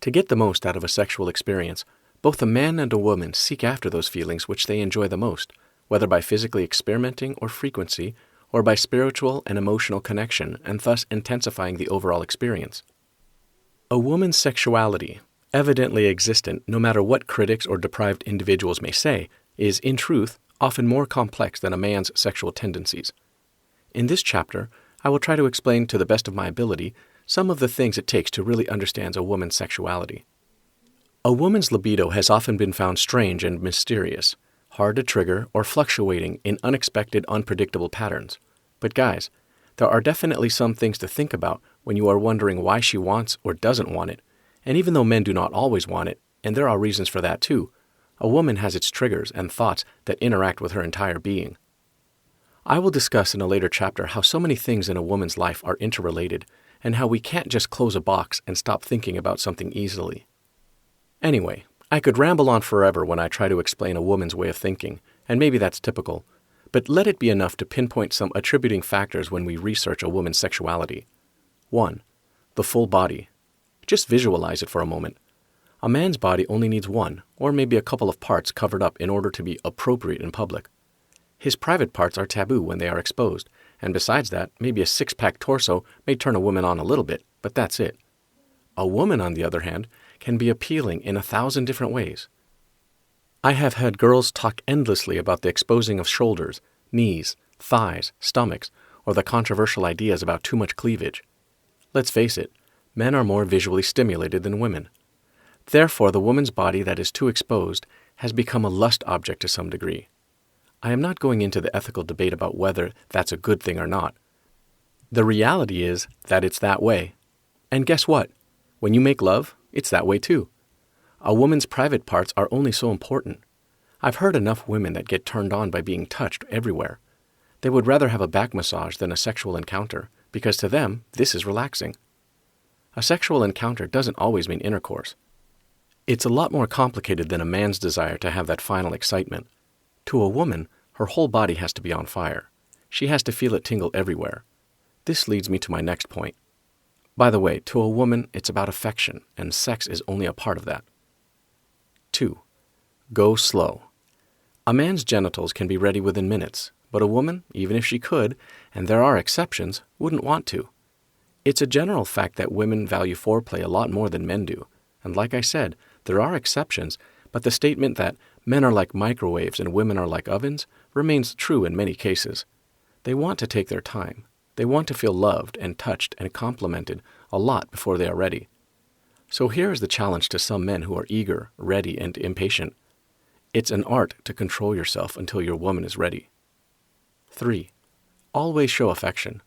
To get the most out of a sexual experience, both a man and a woman seek after those feelings which they enjoy the most, whether by physically experimenting or frequency, or by spiritual and emotional connection, and thus intensifying the overall experience. A woman's sexuality, evidently existent no matter what critics or deprived individuals may say, is, in truth, often more complex than a man's sexual tendencies. In this chapter, I will try to explain to the best of my ability some of the things it takes to really understand a woman's sexuality. A woman's libido has often been found strange and mysterious, hard to trigger, or fluctuating in unexpected, unpredictable patterns. But guys, there are definitely some things to think about when you are wondering why she wants or doesn't want it. And even though men do not always want it, and there are reasons for that too, a woman has its triggers and thoughts that interact with her entire being. I will discuss in a later chapter how so many things in a woman's life are interrelated, and how we can't just close a box and stop thinking about something easily. Anyway, I could ramble on forever when I try to explain a woman's way of thinking, and maybe that's typical, but let it be enough to pinpoint some attributing factors when we research a woman's sexuality. 1. The full body. Just visualize it for a moment. A man's body only needs one, or maybe a couple of parts covered up in order to be appropriate in public. His private parts are taboo when they are exposed, and besides that, maybe a six-pack torso may turn a woman on a little bit, but that's it. A woman, on the other hand, can be appealing in 1,000 different ways. I have had girls talk endlessly about the exposing of shoulders, knees, thighs, stomachs, or the controversial ideas about too much cleavage. Let's face it, men are more visually stimulated than women. Therefore, the woman's body that is too exposed has become a lust object to some degree. I am not going into the ethical debate about whether that's a good thing or not. The reality is that it's that way. And guess what? When you make love, it's that way too. A woman's private parts are only so important. I've heard enough women that get turned on by being touched everywhere. They would rather have a back massage than a sexual encounter, because to them, this is relaxing. A sexual encounter doesn't always mean intercourse. It's a lot more complicated than a man's desire to have that final excitement. To a woman, her whole body has to be on fire. She has to feel it tingle everywhere. This leads me to my next point. By the way, to a woman, it's about affection, and sex is only a part of that. 2. Go slow. A man's genitals can be ready within minutes, but a woman, even if she could, and there are exceptions, wouldn't want to. It's a general fact that women value foreplay a lot more than men do, and like I said, there are exceptions, but the statement that men are like microwaves and women are like ovens remains true in many cases. They want to take their time. They want to feel loved and touched and complimented a lot before they are ready. So here is the challenge to some men who are eager, ready, and impatient. It's an art to control yourself until your woman is ready. 3. Always show affection.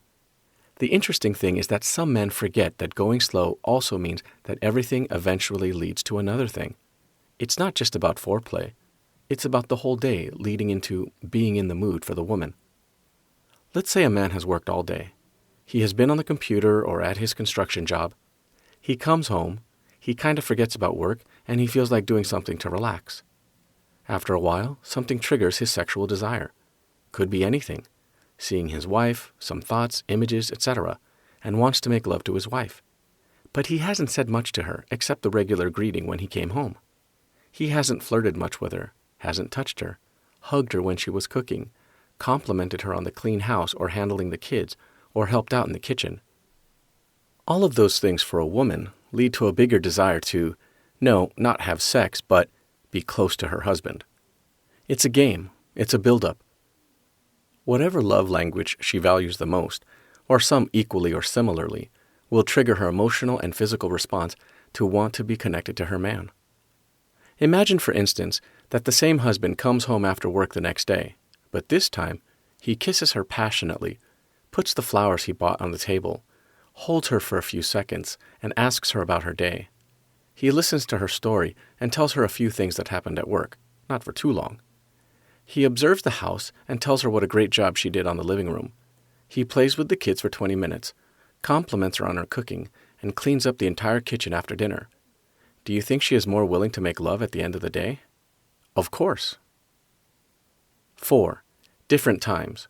The interesting thing is that some men forget that going slow also means that everything eventually leads to another thing. It's not just about foreplay. It's about the whole day leading into being in the mood for the woman. Let's say a man has worked all day. He has been on the computer or at his construction job. He comes home, he kind of forgets about work, and he feels like doing something to relax. After a while, something triggers his sexual desire. Could be anything. Seeing his wife, some thoughts, images, etc., and wants to make love to his wife. But he hasn't said much to her except the regular greeting when he came home. He hasn't flirted much with her, hasn't touched her, hugged her when she was cooking, complimented her on the clean house or handling the kids, or helped out in the kitchen. All of those things for a woman lead to a bigger desire to, no, not have sex, but be close to her husband. It's a game. It's a build-up. Whatever love language she values the most, or some equally or similarly, will trigger her emotional and physical response to want to be connected to her man. Imagine, for instance, that the same husband comes home after work the next day, but this time he kisses her passionately, puts the flowers he bought on the table, holds her for a few seconds, and asks her about her day. He listens to her story and tells her a few things that happened at work, not for too long. He observes the house and tells her what a great job she did on the living room. He plays with the kids for 20 minutes, compliments her on her cooking, and cleans up the entire kitchen after dinner. Do you think she is more willing to make love at the end of the day? Of course. 4. Different times.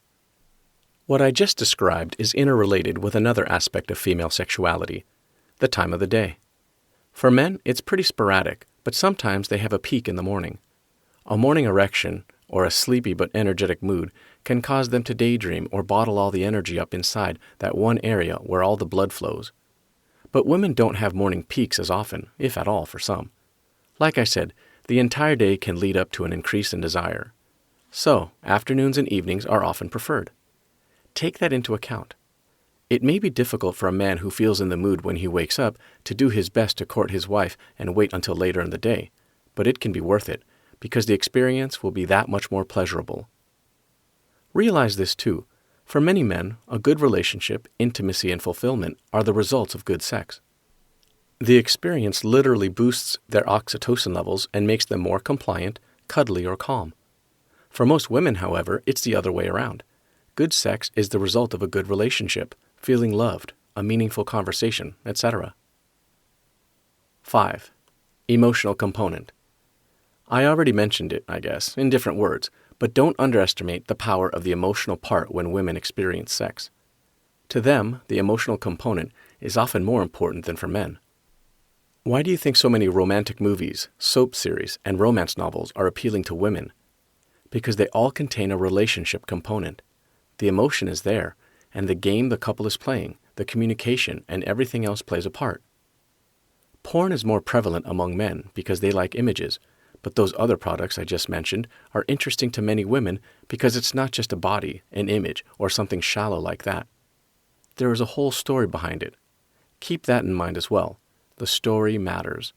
What I just described is interrelated with another aspect of female sexuality, the time of the day. For men, it's pretty sporadic, but sometimes they have a peak in the morning. A morning erection, or a sleepy but energetic mood can cause them to daydream or bottle all the energy up inside that one area where all the blood flows. But women don't have morning peaks as often, if at all, for some. Like I said, the entire day can lead up to an increase in desire. So, afternoons and evenings are often preferred. Take that into account. It may be difficult for a man who feels in the mood when he wakes up to do his best to court his wife and wait until later in the day, but it can be worth it, because the experience will be that much more pleasurable. Realize this too. For many men, a good relationship, intimacy, and fulfillment are the results of good sex. The experience literally boosts their oxytocin levels and makes them more compliant, cuddly, or calm. For most women, however, it's the other way around. Good sex is the result of a good relationship, feeling loved, a meaningful conversation, etc. 5. Emotional component. I already mentioned it, I guess, in different words, but don't underestimate the power of the emotional part when women experience sex. To them, the emotional component is often more important than for men. Why do you think so many romantic movies, soap series, and romance novels are appealing to women? Because they all contain a relationship component. The emotion is there, and the game the couple is playing, the communication, and everything else plays a part. Porn is more prevalent among men because they like images, but those other products I just mentioned are interesting to many women because it's not just a body, an image, or something shallow like that. There is a whole story behind it. Keep that in mind as well. The story matters.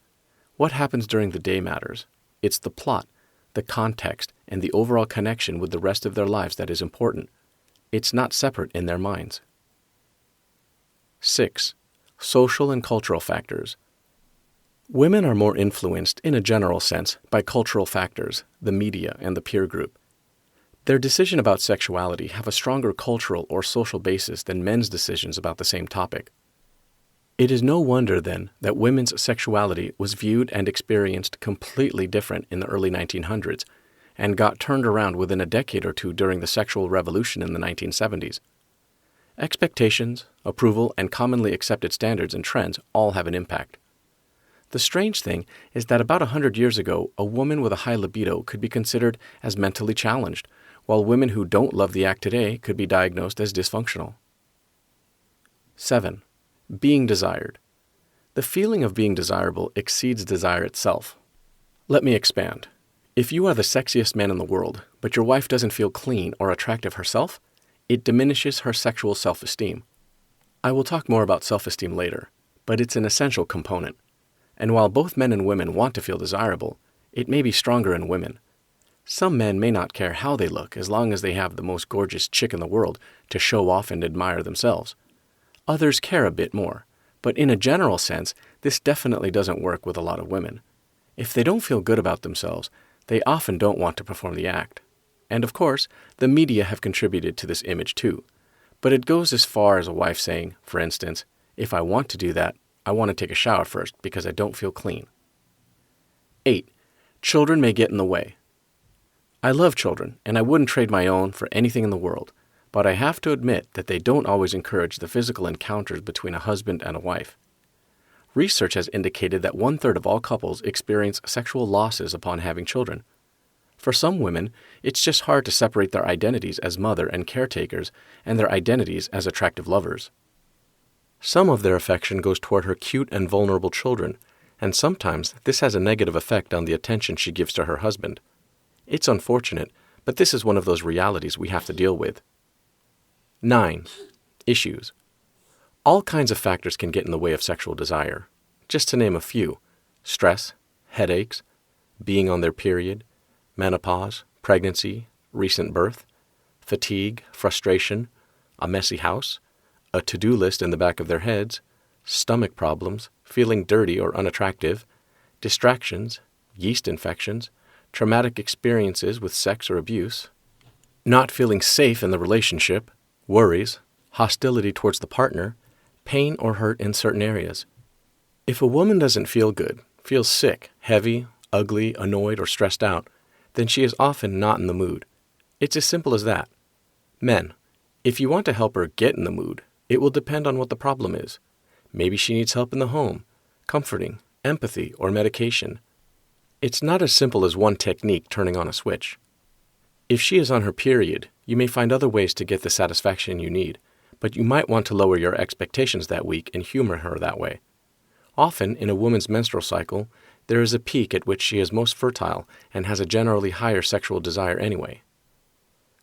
What happens during the day matters. It's the plot, the context, and the overall connection with the rest of their lives that is important. It's not separate in their minds. 6. Social and cultural factors. Women are more influenced, in a general sense, by cultural factors, the media, and the peer group. Their decision about sexuality have a stronger cultural or social basis than men's decisions about the same topic. It is no wonder, then, that women's sexuality was viewed and experienced completely different in the early 1900s, and got turned around within a decade or two during the sexual revolution in the 1970s. Expectations, approval, and commonly accepted standards and trends all have an impact. The strange thing is that about 100 years ago, a woman with a high libido could be considered as mentally challenged, while women who don't love the act today could be diagnosed as dysfunctional. 7. Being desired. The feeling of being desirable exceeds desire itself. Let me expand. If you are the sexiest man in the world, but your wife doesn't feel clean or attractive herself, it diminishes her sexual self-esteem. I will talk more about self-esteem later, but it's an essential component. And while both men and women want to feel desirable, it may be stronger in women. Some men may not care how they look as long as they have the most gorgeous chick in the world to show off and admire themselves. Others care a bit more, but in a general sense, this definitely doesn't work with a lot of women. If they don't feel good about themselves, they often don't want to perform the act. And of course, the media have contributed to this image too. But it goes as far as a wife saying, for instance, "If I want to do that, I want to take a shower first because I don't feel clean." 8. Children may get in the way. I love children, and I wouldn't trade my own for anything in the world, but I have to admit that they don't always encourage the physical encounters between a husband and a wife. Research has indicated that 1/3 of all couples experience sexual losses upon having children. For some women, it's just hard to separate their identities as mother and caretakers and their identities as attractive lovers. Some of their affection goes toward her cute and vulnerable children, and sometimes this has a negative effect on the attention she gives to her husband. It's unfortunate, but this is one of those realities we have to deal with. 9. Issues. All kinds of factors can get in the way of sexual desire. Just to name a few: stress, headaches, being on their period, menopause, pregnancy, recent birth, fatigue, frustration, a messy house, a to-do list in the back of their heads, stomach problems, feeling dirty or unattractive, distractions, yeast infections, traumatic experiences with sex or abuse, not feeling safe in the relationship, worries, hostility towards the partner, pain or hurt in certain areas. If a woman doesn't feel good, feels sick, heavy, ugly, annoyed, or stressed out, then she is often not in the mood. It's as simple as that. Men, if you want to help her get in the mood, it will depend on what the problem is. Maybe she needs help in the home, comforting, empathy, or medication. It's not as simple as one technique turning on a switch. If she is on her period, you may find other ways to get the satisfaction you need, but you might want to lower your expectations that week and humor her that way. Often, in a woman's menstrual cycle, there is a peak at which she is most fertile and has a generally higher sexual desire anyway.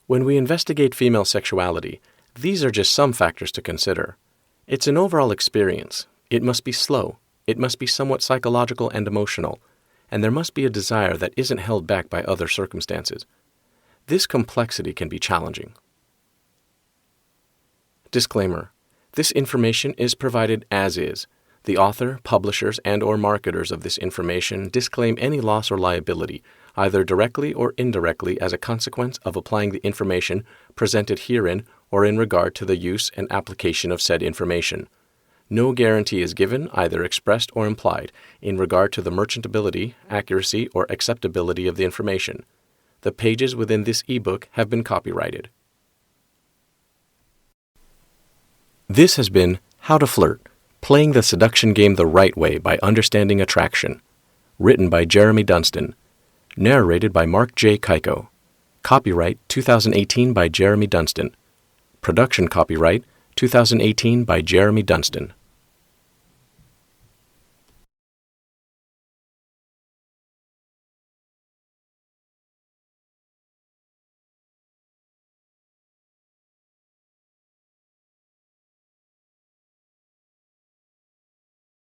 When we investigate female sexuality, these are just some factors to consider. It's an overall experience. It must be slow. It must be somewhat psychological and emotional, and there must be a desire that isn't held back by other circumstances. This complexity can be challenging. Disclaimer: this information is provided as is. The author, publishers, and/or marketers of this information disclaim any loss or liability, either directly or indirectly as a consequence of applying the information presented herein or in regard to the use and application of said information. No guarantee is given, either expressed or implied, in regard to the merchantability, accuracy, or acceptability of the information. The pages within this ebook have been copyrighted. This has been How to Flirt: Playing the Seduction Game the Right Way by Understanding Attraction. Written by Jeremy Dunstan. Narrated by Mark J. Kaiko. Copyright 2018 by Jeremy Dunstan. Production copyright 2018 by Jeremy Dunstan.